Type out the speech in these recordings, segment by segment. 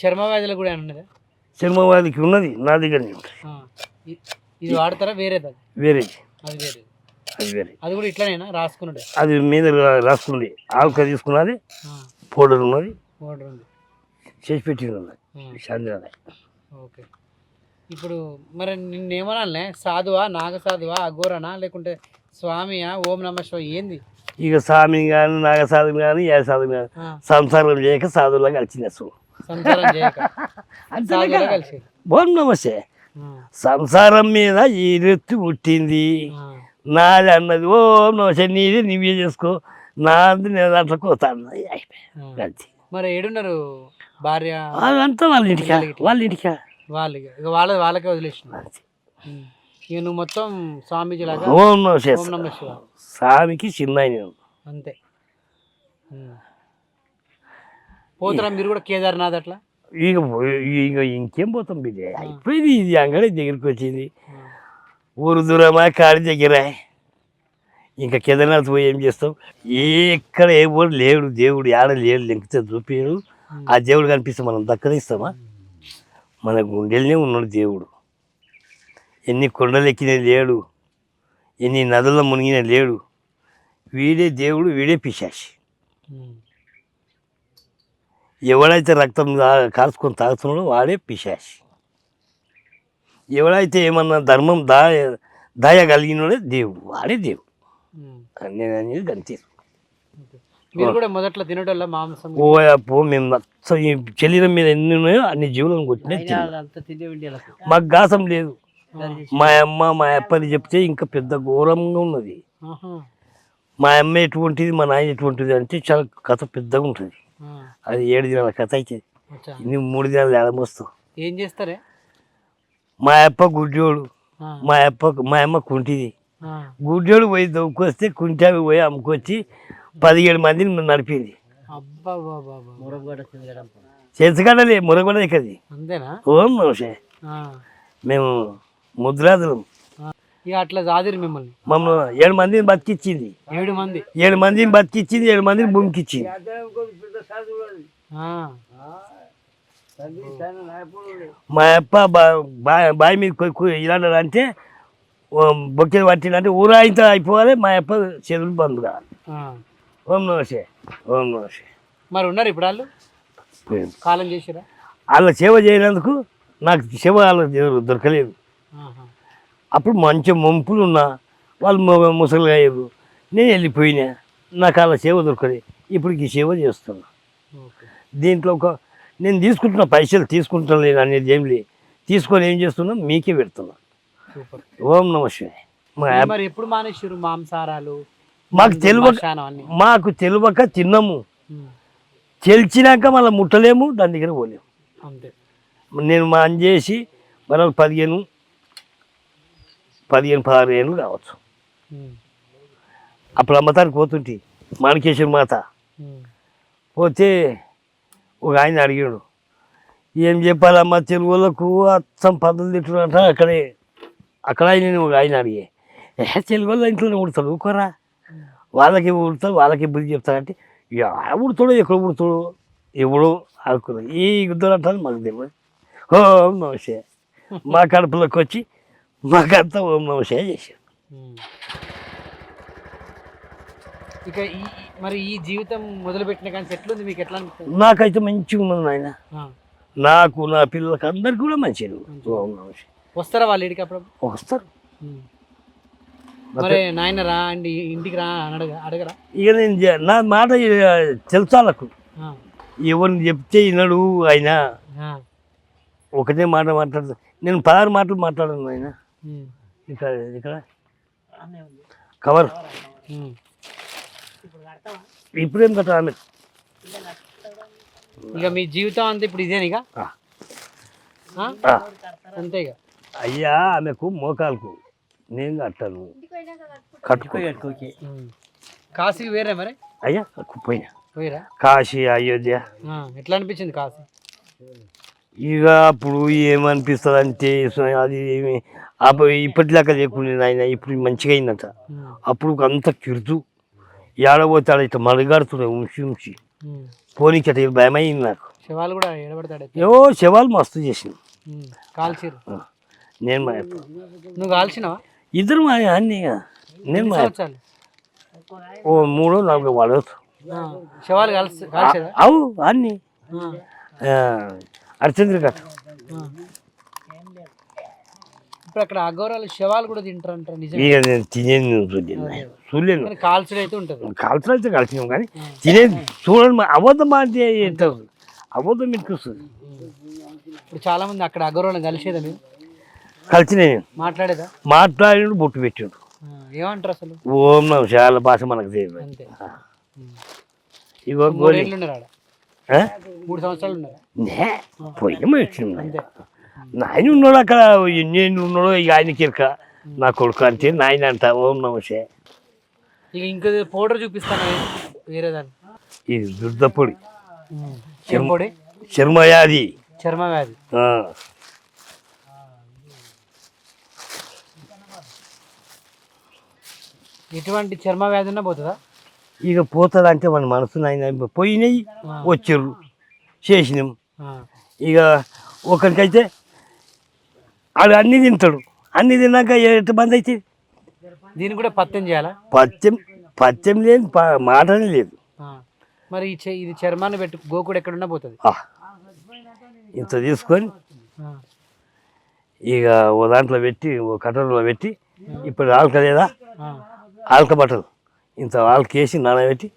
చర్మ వ్యాధులు కూడా ఏమన్నా ఉన్నదా? చర్మవాదికి ఉన్నది నా దగ్గరనే ఉంటుంది. ఇది వాడతారా వేరేది? వేరేది అది వేరేది. అది వేరే. అది కూడా ఇట్లానేనా రాసుకున్నాడు? అది మీద రాసుకున్నది ఆవుక తీసుకున్నది, పౌడర్ ఉన్నది, పౌడర్ ఉంది, చేసి పెట్టి ఉన్నది చంద్రాలయ. ఓకే. ఇప్పుడు మరి నిన్నేమనాలనే, సాధువా, నాగసాధువా, అఘోరనా, లేకుంటే స్వామియా, ఓం నమ శివ ఏంది? ఇక స్వామి కానీ నాగసాధువు కానీ ఏ సాధువు కానీ సంసారం చేయక సాధువులా కలిసింది అసలు. సంసారం చేయక సాధువులా కలిసి ఓం నమస్తే. సంసారం మీద ఈ రెత్తు పుట్టింది నాది అన్నది ఓం నమస్తే, నీది నువ్వే చేసుకో, నాది నేను దాంట్లో కోతాను కలిసి. మరి ఏడున్నారు భార్య? అదంతా వాళ్ళ ఇంటికా వాళ్ళకి ఇక వాళ్ళకే వదిలేస్తున్నారు. ఇక నువ్వు మొత్తం స్వామీజీ లాగా ఓం నమస్తే. ఓం నమ శివ స్వామికి చిన్న అంతే. పోతారా మీరు కూడా కేదార్నాథ్ అట్లా? ఇక ఇక ఇంకేం పోతాం బిడ్డ, అయిపోయింది. ఇది అంగడి దగ్గరికి వచ్చింది, ఊరు దూరమా కాడి దగ్గర. ఇంకా కేదార్నాథ్ పోయి ఏం చేస్తాం? ఎక్కడ ఏ ఊరు లేడు దేవుడు, ఆడ లేడు, లెంకితే చూపించడు. ఆ దేవుడు కనిపిస్తే మనం దక్కనిస్తామా? మన గుండెలనే ఉన్నాడు దేవుడు. ఎన్ని కొండలు ఎక్కిన లేడు, ఎన్ని నదుల్లో మునిగిన లేడు. వీడే దేవుడు, వీడే పిశాచి. ఎవడైతే రక్తం కాల్చుకొని తాగుతున్నాడో వాడే పిశాచి. ఎవడైతే ఏమన్నా ధర్మం దయ కలిగినోడే దేవుడు, వాడే దేవుడు. నేను అనేది గంతే. మీరు కూడా మొదట్లో తినటోళ్ళ మాంసం? ఓయప్పో, మేము మొత్తం ఈ శరీరం మీద ఎన్ని ఉన్నాయో అన్ని జీవులను కొట్టినా మాకు గాసం లేదు. మా అమ్మ మా అప్పని చెప్తే ఇంకా పెద్ద ఘోరంగా ఉన్నది. మా అమ్మ ఎటువంటిది, మా నాయన ఎటువంటిది అంటే చాలా కథ పెద్దగా ఉంటుంది. అది 7 దినాల కథ అవుతుంది. ఇన్ని 3 దినాలు ఏడమొస్తావు. ఏం చేస్తారే? మా అప్ప గుడ్డోడు, మా అమ్మ కుంటిది. గుడ్డోడు పోయి దొక్కొస్తే కుంటావి పోయి అమ్ముకొచ్చి 17 మందిని నడిపింది. చేతుగడలే మురగొడ ఇక్కది. ఓం నమస్తే. మేము ముద్రాదులం. అట్లా చాదిరి మిమ్మల్ని. మమ్మల్ని 7 మందిని బతికిచ్చింది. 7 మందిని బతికిచ్చింది, 7 మందిని భూమికిచ్చింది. మా అప్ప బావి మీద ఇలా అంటే బొక్కెలు పట్టిందంటే ఊరాయితో అయిపోవాలి. మా అప్ప చేతులు బంద్ కావాలి. ఓం నమస్తే. ఓం నమస్తే. మరి ఉన్నారు ఇప్పుడు వాళ్ళు? కాలం చేసిరా? వాళ్ళ సేవ చేయనందుకు నాకు సేవ వాళ్ళ దొరకలేదు. అప్పుడు మంచి ముంపులు ఉన్నా వాళ్ళు ముసలిగా అయ్యారు, నేను వెళ్ళిపోయినా, నాకు వాళ్ళ సేవ దొరకలేదు. ఇప్పుడు ఈ సేవ చేస్తున్నా. దీంట్లో నేను తీసుకుంటున్న పైసలు తీసుకుంటాను లేదు అనేది ఏం లేదు. తీసుకొని ఏం చేస్తున్నా మీకే పెడుతున్నా. ఓం నమస్తే. ఎప్పుడు మానేసారు మాంసాహారాలు? మాకు తెలియక తిన్నాము, తెలిసినాక మళ్ళీ ముట్టలేము, దాని దగ్గర పోలేము. నేను మా చేసి మనం 15-16 ఏళ్ళు కావచ్చు. అప్పుడు అమ్మతానికి పోతుంటే మాణికేశ్వర మాత పోతే ఒక ఆయన అడిగాడు, ఏం చెప్పాలమ్మా తెలుగు వాళ్ళకు అచ్చం పద్ధతులు తిట్టుకుంటా. అక్కడ నేను ఒక ఆయన అడిగే, తెలుగు వాళ్ళ ఇంట్లోనే ఉడతాడు, ఊరుకోరా, వాళ్ళకి ఉడతాడు, వాళ్ళకి బుద్ధి చెప్తాడంటే ఉడతాడు, ఎక్కడ ఉడతాడు, ఎవడో అనుకున్నా. ఈ యుద్ధాలు అంటారు మాకు తెలియదు. ఓం నమస్తే. మా కడుపులోకి వచ్చి మాకంతా ఓం నమస్తే చేశారు. ఇక మరి ఈ జీవితం మొదలుపెట్టిన కానీ ఎట్లుంది మీకు? ఎట్లా అనిపిస్తుంది? నాకైతే మంచిగా ఉన్నది నాయన. నాకు, నా పిల్లలకి అందరికి కూడా మంచిగా. ఓం నమస్తే. వస్తారా వాళ్ళ ఇంటికి? అప్పుడు వస్తారు. మరి నాయన రా అండి ఇంటికి రా అని అడగరా? ఇక నేను నా మాట తెలుసా వాళ్ళకు, ఎవరిని చెప్తే వినడు ఆయన. ఒకటే మాట మాట్లాడతాను నేను, 16 మాటలు మాట్లాడను ఆయన. ఇక్కడ కవర్ ఇప్పుడేం కట్ట ఆమె. ఇక మీ జీవితం అంతా ఇప్పుడు ఇదేనిగా అంతే. ఇక అయ్యా ఆమెకు మోకాలకు నేను కట్టాను, కట్టుకోకే. కాశీకి వేరే మరి? అయ్యా పోయినా కాశీ, అయోధ్య. ఎట్లా అనిపించింది కాశీ? ఇక అప్పుడు ఏమనిపిస్తుంది అంటే అది ఇప్పటిలాగా లేకుండా ఆయన ఇప్పుడు మంచిగా అయిందంట. అప్పుడు అంత కిరుతు ఏడబోతాడు, ఇట్లా మడగాడుతున్నాయి ఉంచి పోనీకి భయమైంది నాకు. శవాలు కూడా ఎడబడతాడు. ఏవో శవాలు మస్తు చేసింది. కాల్చిరు. నేను మా నువ్వు కాల్చినావా? ఇద్దరు మా అన్నీ నేను మా సంవత్సరాలు ఓ 3-4 వాడవచ్చు. శవాలు కాల్చేదా? అవు అన్నీ అర్చంద్ర కట్ట. ఇప్పుడు అక్కడ అఘోరాలు శవాలు కూడా తింటారంటారు, నిజం? ఇక నేను తినేది చూడలేను. కాల్చుడు అయితే ఉంటుంది. కాల్చడం అయితే కలిసినాం కానీ తినేది చూడండి. అబద్ధం అంటే అబద్ధం ఇంటికొస్తుంది. ఇప్పుడు చాలా మంది అక్కడ అఘోరాలను కలిసేదా మీరు? కలిసిన మాట్లాడేదా? మాట్లాడి బొట్టు పెట్టాడు. ఏమంటారు అసలు? ఓం నమ చాలా భాష మనకు తెలియదు. అంతే. ఇగో 3 ఏళ్ళు ఉన్నారు ఆడ. 3 సంవత్సరాలు ఉన్నారు. పొయ్యి వచ్చింది. అంతే. నాయన ఉన్నాడు అక్కడ. నేను ఉన్నాడు ఇక ఆయనకి ఇరక నా కొడుకు అంటే నాయన అంట. ఓం నమస్తే. ఇక ఇంకో పౌడర్ చూపిస్తాను వేరే దాన్ని. ఇది దుర్దపొడి, చెంపొడి, చర్మవ్యాధి. చర్మ వ్యాధి. ఎటువంటి చర్మ వ్యాధి ఉన్నా పోతుందా? ఇక పోతుంది అంటే మన మనసు నాయన పోయినాయి వచ్చారు చేసినాం. ఇక ఒకరికైతే ఆడు అన్నీ తింటాడు. అన్నీ తిన్నాక ఎట్ట బంద్ అవుతుంది. దీన్ని కూడా పత్యం చేయాలా? పత్యం లేదు, మాటనే లేదు. మరి ఇది చర్మాన్ని పెట్టి గోకుడు ఎక్కడున్నా పోతుంది. ఇంత తీసుకొని ఇక ఓ దాంట్లో పెట్టి ఓ కట్టలో పెట్టి ఇప్పుడు ఆల్క లేదా ఆల్క బట్టలు ఇంత ఆల్కేసి నానబెట్టి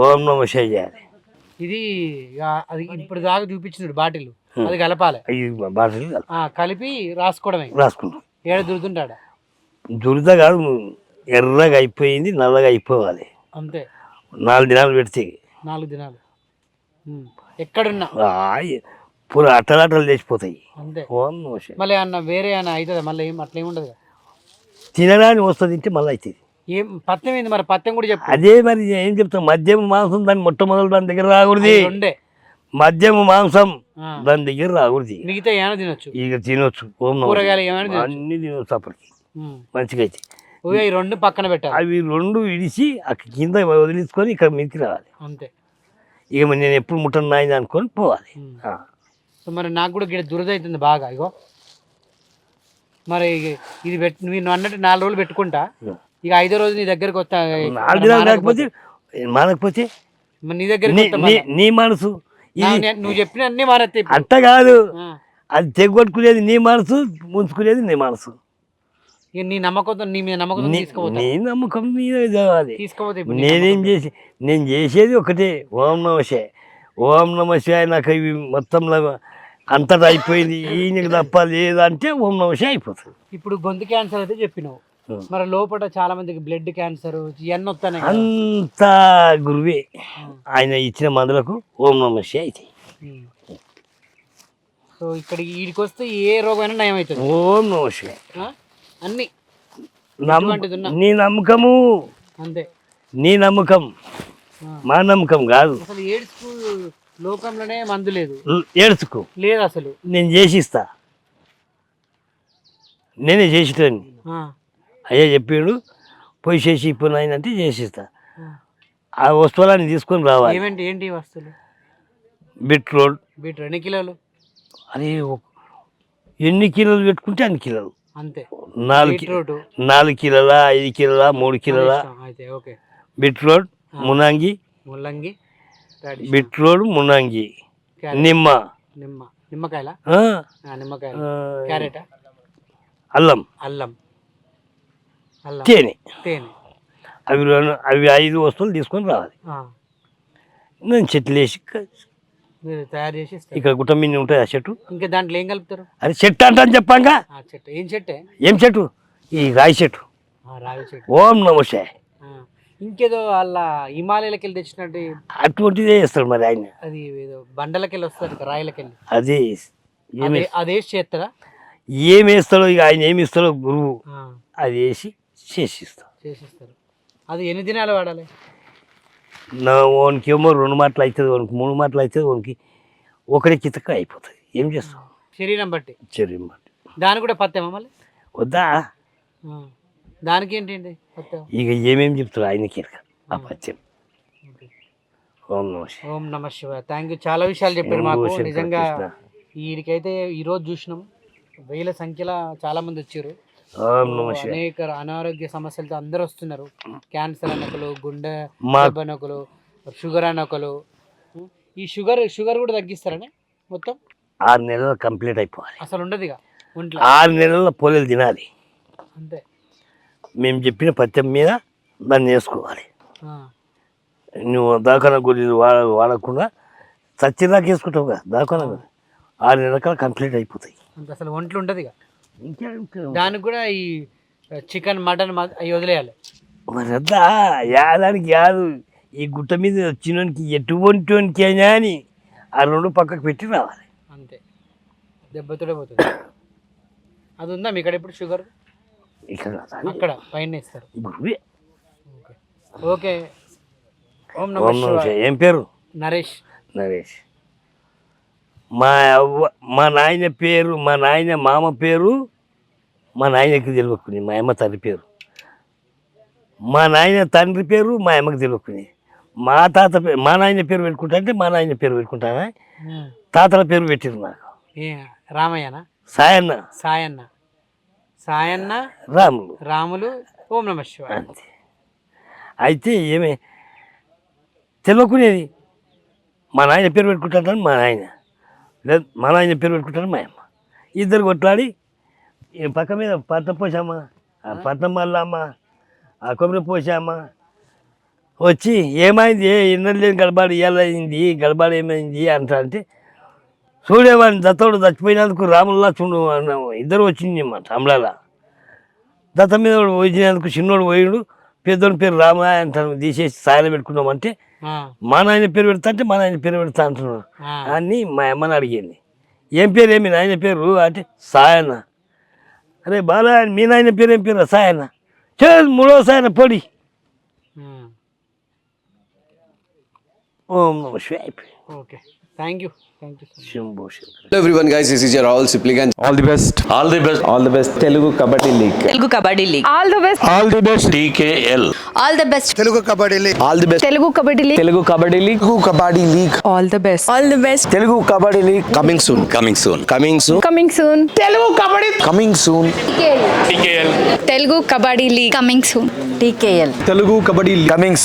ఓం నమ శివాయ చేయాలి. ఇది అది ఇప్పుడు దాకా చూపించినాడు బాటిల్, అది కలపాలి. బాటలు కలిపి రాసుకోవడమే. రాసుకుంటాం. ఏడ దురుతుంటాడా? దురద కాదు, ఎర్రగా అయిపోయింది, నల్లగా అయిపోవాలి. అంతే. 4 దినాలు పెడితే 4 దినాలు ఎక్కడున్నా పూర అట్టలు తెచ్చిపోతాయి. అంతే. ఓం నమ శివాయ. మళ్ళీ అన్న వేరే అన్న అవుతుందా? మళ్ళీ అట్లా ఏముండదు. తినడానికి వస్తుంది, తింటే మళ్ళీ అవుతుంది. ఏం పత్యం ఏంది మరి? పత్యం కూడా చెప్పు. అదే మరి ఏం చెప్తాం. మద్యం మాంసం దాని మొట్టమొదటి దాని దగ్గర రాకూడదు. మద్యం మాంసం దాని దగ్గర రాకూడదు. మిగతా ఏమైనా తినొచ్చు. ఇక తినొచ్చు. కూరగాయలు ఏమైనా అన్ని తినొచ్చు. అప్పటికి మంచిగా అయితే ఈ 2 పక్కన పెట్టాలి. అవి 2 విడిచి అక్కడ కింద వదిలించుకొని ఇక్కడ మీదకి రావాలి. అంతే. ఇక నేను ఎప్పుడు ముట్టను నాయన అనుకొని పోవాలి. సో మరి నాకు కూడా గిడ దురద అవుతుంది బాగా. ఇగో మరి ఇది నువ్వు అన్నట్టు 4 రోజులు పెట్టుకుంటా. ఇక 5వ రోజు నీ దగ్గరకు వస్తా. 4 దినాలు లేకపోతే మానకపోతే నీ దగ్గర నీ మనసు నువ్వు చెప్పిన అన్ని మానేస్తే. అట్ట కాదు, అది తెగొట్టుకునేది నీ మనసు, ముంచుకునేది నీ మనసు. ఇక నీ నమ్మకంతో నీ మీద నమ్మకం తీసుకోపోతా. నీ నమ్మకం మీద కావాలి. తీసుకోపోతే నేను చేసేది ఒకటే ఓం నమ శివాయ. ఓం నమ శివాయ. నాకు ఇవి మొత్తంలో అంతటా అయిపోయింది, ఈయనకి తప్ప లేదంటే ఓం నమ శివాయ అయిపోతుంది. ఇప్పుడు గొంతు క్యాన్సర్ అయితే చెప్పినావు, మరి లోపల చాలా మందికి బ్లడ్ క్యాన్సర్ ఇవన్నీ వస్తాయి. అంత గురువే ఆయన ఇచ్చిన మందులకు ఓం నమ శివాయ అయితే. సో ఇక్కడ వీడికి వస్తే ఏ రోగమైనా నయం అవుతుంది. ఓం నమ శివాయ. అన్ని నీ నమ్మకము అంతే. నీ నమ్మకం మా నమ్మకం కాదు. అసలు ఏడ్చుకు లోకంలోనే మందు లేదు. ఏడ్చుకో లేదు అసలు. నేను చేసిస్తా. నేనే చేసేటని అయ్యా చెప్పాడు. పోయి చేసి ఇప్పుడు నాయనంటే చేసిస్తా. ఆ వస్తువులని తీసుకొని రావాలి. ఏంటి వస్తువులు? బీట్రూట్. ఎన్ని కిలోలు? అరే ఎన్ని కిలోలు పెట్టుకుంటే అన్ని కిలోలు. అంతే. 4 కిలోలా, 5 కిలోలా, 3 కిలోలా బీట్రూట్, మునంగి, బీట్రూట్, మునంగి, నిమ్మకాయల, క్యారెట్, అల్లం, తేనె. అవి 5 వస్తువులు తీసుకొని రావాలి. నేను చెట్లు వేసి తయారు చేసి ఇక్కడ గుట్ట మీద ఉంటుంది ఆ చెట్టు. ఇంకా దాంట్లో ఏం కలుపుతారు? అది చెట్టు అంట అని చెప్పాక. చెట్టు ఏం చెట్టే? ఏం చెట్టు? ఈ రాయి చెట్టు. ఓం నమ శివాయ. ఇంకేదో వాళ్ళ హిమాలయాలకి వెళ్ళి తెచ్చినట్టు అటువంటిదే వేస్తాడు మరి ఆయన. అది ఏదో బండలకి వెళ్ళి వస్తారు, రాయలకెళ్ళి. అది వేసి చేస్తారా? ఏం వేస్తాడో ఇక ఆయన ఏమి ఇస్తాడో గురువు అది వేసి చేసిస్తారు. అది ఎన్ని దినాలు వాడాలి? ఓనికేమో 2 మాటలు అవుతుంది, ఓనికి 3 మాటలు అవుతుంది, ఓనికి ఒకరి కితక అయిపోతుంది. ఏం చేస్తాం? శరీరం బట్టి. దానికి కూడా పత్యమా మళ్ళీ? వద్దా? దానికి ఏంటి పత్యం? ఇక ఏమేమి చెప్తారు ఆయనకి ఆ పత్యం. ఓం నమః శివాయ. ఓం నమ శివాయ. థ్యాంక్ యూ, చాలా విషయాలు చెప్పారు శంభో మాకు. శంకర నిజంగా కృష్ణ. వీడికైతే ఈరోజు చూసినాం, వేల సంఖ్యలో చాలా మంది వచ్చారు. ఓం నమః శివాయ. అనేక అనారోగ్య సమస్యలతో అందరూ వస్తున్నారు. క్యాన్సర్ అనొకలు, గుండె మా- జబ్బు అనొకలు, షుగర్ అనొకలు. ఈ షుగర్ కూడా తగ్గిస్తారని మొత్తం 6 నెలలు కంప్లీట్ అయిపోవాలి. అసలు ఉండదు ఇక ఒంట్లో. 6 నెలల పోలేలు తినాలి. అంతే. మేము చెప్పిన పథ్యం మీద దాన్ని వేసుకోవాలి. ఆ, నువ్వు దాకాన గురించి వాడకుండా చచ్చిదాకా వేసుకుంటావు కదా దాకాన 6 నెలల కంప్లీట్ అయిపోతాయి. అంత అసలు ఒంట్లో ఉండదు ఇక. ఇంకేం దానికి కూడా ఈ చికెన్ మటన్ అవి వదిలేయాలి. మరి అద్దా యాదానికి కాదు, ఈ గుట్ట మీద వచ్చినోనికి ఎటువంటికి అయినా అని ఆ 2 పక్కకు పెట్టి రావాలి. అంతే, దెబ్బతోనే పోతుంది. అది ఉందా మీ ఇక్కడ ఇప్పుడు షుగర్? ఇక్కడ అక్కడ పైన ఇస్తారు. గురువే. ఓకే. ఓం ఓం నమ నమః శివాయ. శివాయ. ఏం పేరు? నరేష్. నరేష్. మా నాయన పేరు, మా నాయన మామ పేరు మా నాయనకి తెలియకుని, మా అమ్మ తండ్రి పేరు. మా నాయన తండ్రి పేరు మా అమ్మకి తెలియకుని. మా తాత పేరు, మా నాయన పేరు పెట్టుకుంటా అంటే మా నాయన పేరు పెట్టుకుంటానా, తాతల పేరు పెట్టిరు నాకు. ఏ రామయ్యనా? సాయన్న, సాయన్న. సాయన్న, రాములు. రాములు. ఓం నమ శివాయ. అంతే. అయితే ఏమే తెలియకునేది, మా నాయన పేరు పెట్టుకుంటాను మా నాయన, లేదు మా నాయన పేరు పెట్టుకుంటాను మా అమ్మ. ఇద్దరు కొట్లాడి ఈ పక్క మీద పట్నం పోసామా, ఆ పట్నం మళ్ళమ్మ, ఆ కొబ్బరి పోసామా, వచ్చి ఏమైంది, ఇన్నర్ లేని గడబాడు ఇవాళ అయింది, గడబాడు ఏమైంది అంటా అంటే, చూడేవాడిని దత్తోడు చచ్చిపోయినందుకు రాముల్లా చూడు అన్నాము. ఇద్దరు వచ్చింది మా తమ్ముళ్ళ. దత్త మీద వచ్చినందుకు చిన్నోడు పోయిడు, పెద్దోడి పేరు రామ అంటాను, తీసేసి సాయన పెట్టుకున్నామంటే మా నాయన పేరు పెడతా అంటే మా నాయన పేరు పెడతా అంటున్నాడు అని మా అమ్మని అడిగింది. ఏం పేరు, ఏమి నాయన పేరు అంటే సాయన్న. అరే బాలా మీ నాయన పేరు ఏం పేరు? సాయన్న. చల్ 3వ సాయన పొడి. ఓం నమః శివాయ. Okay, thank you. Thank you. Shambho Shankara. Hello everyone guys, this is your Rahul Sipligan. All the best. All the best. All the best. Telugu Kabaddi League. Telugu Kabaddi League. All the best. All the best. TKL. All the best. All the best. Telugu Kabaddi League. Telugu Kabaddi League. Telugu Kabaddi League. All the best. All the best. Telugu Kabaddi League. Coming soon. Coming soon. Coming soon. Coming soon. Coming soon. Telugu Kabaddi League. Coming soon. TKL. Telugu Kabaddi League. Coming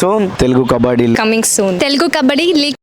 soon. Telugu Kabaddi League. Coming soon. Telugu Kabaddi League.